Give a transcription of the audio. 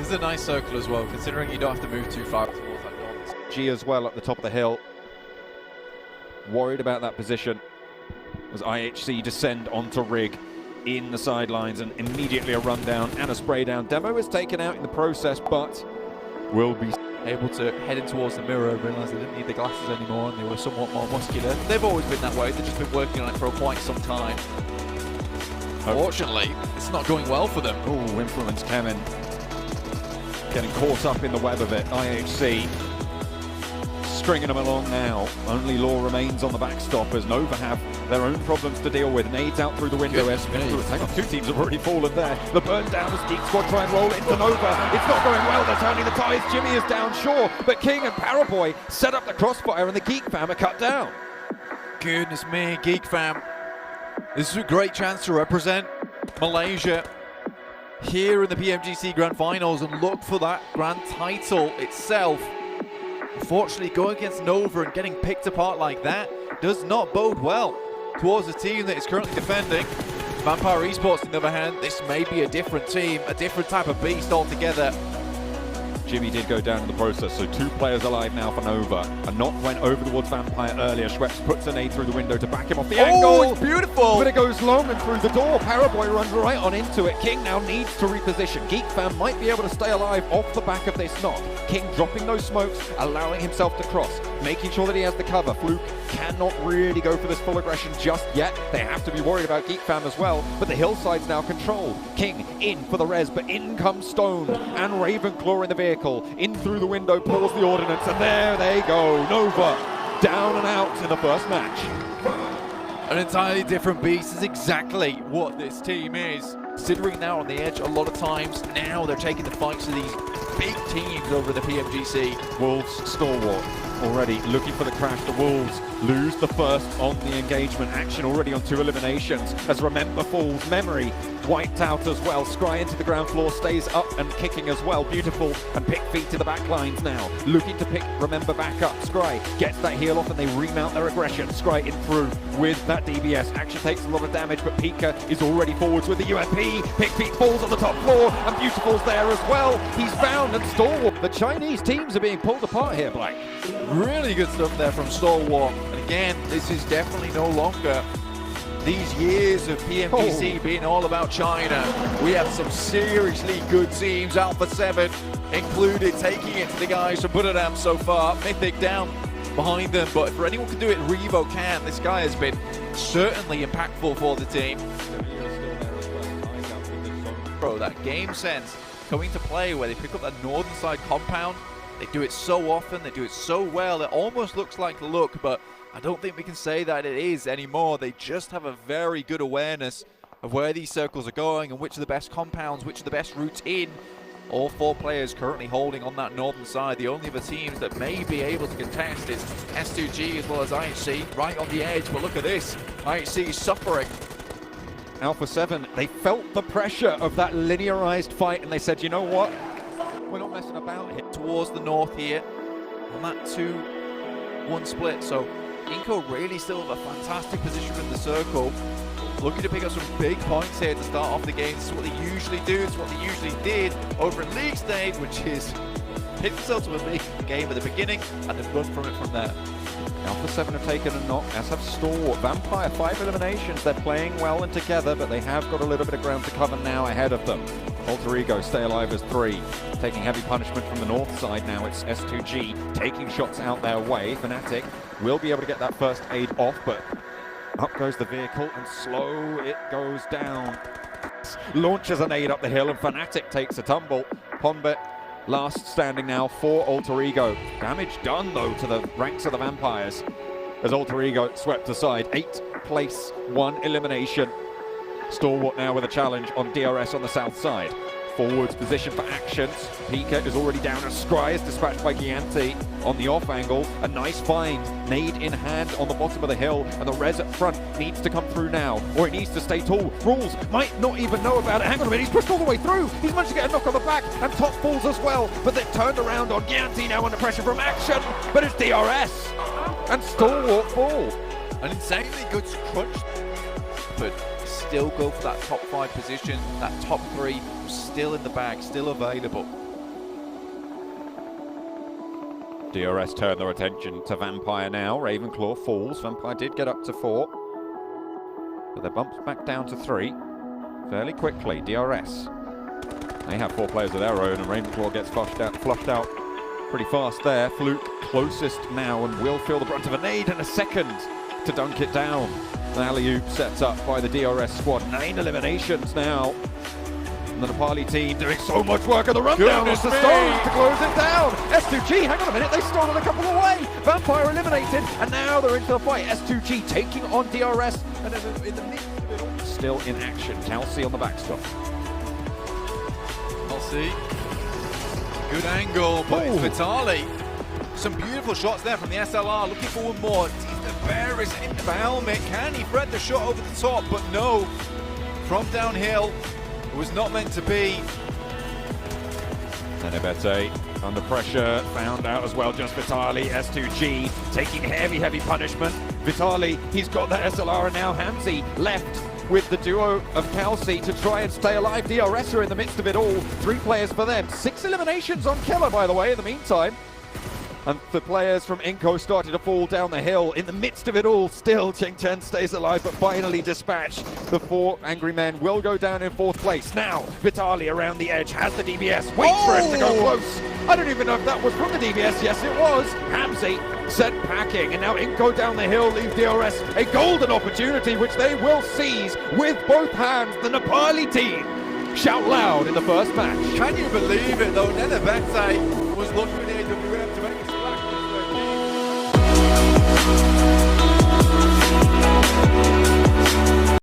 is a nice circle as well, considering you don't have to move too far towards that north. G as well at the top of the hill. Worried about that position as IHC descend onto Rig in the sidelines, and immediately a rundown and a spray down. Demo is taken out in the process, but will be able to head in towards the mirror and realise they didn't need the glasses anymore and they were somewhat more muscular. They've always been that way, they've just been working on it for quite some time. Fortunately, it's not going well for them. Oh, influence coming. Getting caught up in the web of it. IHC stringing them along now. Only Law remains on the backstop as Nova have their own problems to deal with. Nades out through the window. Hang on, two teams have already fallen there. The burn down as Geek Squad try and roll into Nova. It's not going well, they're turning the ties. Jimmy is down, sure, but King and Paraboy set up the crossfire and the Geek fam are cut down. Goodness me, Geek fam. This is a great chance to represent Malaysia here in the PMGC Grand Finals and look for that grand title itself. Unfortunately, going against Nova and getting picked apart like that does not bode well towards the team that is currently defending. Vampire Esports, on the other hand, this may be a different team, a different type of beast altogether. Jimmy did go down in the process, so two players alive now for Nova. A knock went over towards Vampire earlier. Schweppes puts a nade through the window to back him off the angle. Oh, it's beautiful! But it goes long and through the door. Paraboy runs right on into it. King now needs to reposition. Geek fam might be able to stay alive off the back of this knock. King dropping those smokes, allowing himself to cross, making sure that he has the cover. Fluke cannot really go for this full aggression just yet. They have to be worried about Geek fam as well, but the hillside's now controlled. King in for the res, but in comes Stone and Ravenclaw in the vehicle. In through the window, pulls the ordnance, and there they go. Nova down and out in the first match. An entirely different beast is exactly what this team is. Considering now on the edge a lot of times, now they're taking the fights to these big teams over the PMGC. Wolves stalwart already looking for the crash. The Wolves lose the first on the engagement. Action already on 2 eliminations as Remember falls. Memory wiped out as well. Scry into the ground floor, stays up and kicking as well. Beautiful, and pick feet to the back lines now. Looking to pick Remember back up. Scry gets that heal off and they remount their aggression. Scry in through with that DBS. Action takes a lot of damage, but Pika is already forwards with the UMP. Pick feet falls on the top floor and Beautiful's there as well. He's found and Stalwart. The Chinese teams are being pulled apart here, Blake. Really good stuff there from Stalwart. And again, this is definitely no longer these years of PMGC being all about China. We have some seriously good teams, Alpha 7 included, taking it to the guys from Buddhadam so far. Mythic down behind them, but if anyone can do it, Revo can. This guy has been certainly impactful for the team. Bro, that game sense coming to play where they pick up that northern side compound. They do it so often, they do it so well, it almost looks like luck, but I don't think we can say that it is anymore. They just have a very good awareness of where these circles are going and which are the best compounds, which are the best routes in. All 4 players currently holding on that northern side. The only other teams that may be able to contest is S2G as well as IHC, right on the edge, but look at this, IHC is suffering. Alpha 7, they felt the pressure of that linearized fight and they said, you know what? We're not messing about here. Towards the north here on that 2-1 split. So Inco really still have a fantastic position in the circle. Looking to pick up some big points here to start off the game. This is what they usually do. It's what they usually did over in league stage, which is hit themselves with a big game at the beginning and then run from it from there. Alpha 7 have taken a knock, as have Stalwart. Vampire, 5 eliminations. They're playing well and together, but they have got a little bit of ground to cover now ahead of them. Alter Ego stay alive as 3. Taking heavy punishment from the north side now. It's S2G taking shots out their way. Fnatic will be able to get that first aid off, but up goes the vehicle and slow it goes down. Launches an aid up the hill and Fnatic takes a tumble. Ponbet last standing now for Alter Ego. Damage done though to the ranks of the Vampires as Alter Ego swept aside. 8th place, 1 elimination. Stalwart now with a challenge on DRS on the south side. Forwards position for actions. Pika is already down as Scry is dispatched by Gianti on the off angle. A nice find, nade in hand on the bottom of the hill, and the res at front needs to come through now, or it needs to stay tall. Rules might not even know about it. Hang on a minute, he's pushed all the way through. He's managed to get a knock on the back, and top falls as well, but they've turned around on Gianti now under pressure from action, but it's DRS, and Stalwart fall. An insanely good crunch, but still go for that top 5 position, that top 3 still in the bag, still available. DRS turn their attention to Vampire now. Ravenclaw falls. Vampire did get up to 4. But they're bumped back down to 3 fairly quickly. DRS. They have 4 players of their own, and Ravenclaw gets flushed out pretty fast there. Fluke closest now and will feel the brunt of a nade in a second to dunk it down. An alley-oop set up by the DRS squad. 9 eliminations now. And the Nepali team doing so much work on the rundown. It's the Stones to close it down. S2G, hang on a minute, they stolen a couple away. Vampire eliminated, and now they're into the fight. S2G taking on DRS, and in the midst of it all, still in action. Kelsey on the backstop. Kelsey, good angle, but it's Vitali. Some beautiful shots there from the SLR, looking for one more. The bear is in the helmet. Can he thread the shot over the top? But no, from downhill, it was not meant to be. Nenebete under pressure, found out as well, just Vitali. S2G taking heavy punishment. Vitali, he's got the SLR, and now Hamzy left with the duo of Kelsey to try and stay alive. DRS are in the midst of it all. 3 players for them. 6 eliminations on Killer, by the way, in the meantime. And the players from Inco started to fall down the hill. In the midst of it all, still Cheng Chen stays alive, but finally dispatched. The 4 angry men will go down in 4th place. Now, Vitali around the edge, has the DBS, waits for it to go close. I don't even know if that was from the DBS. Yes, it was. Hamzy sent packing, and now Inco down the hill leaves DRS a golden opportunity, which they will seize with both hands. The Nepali team shout loud in the first match. Can you believe it, though? Nenebete was looking in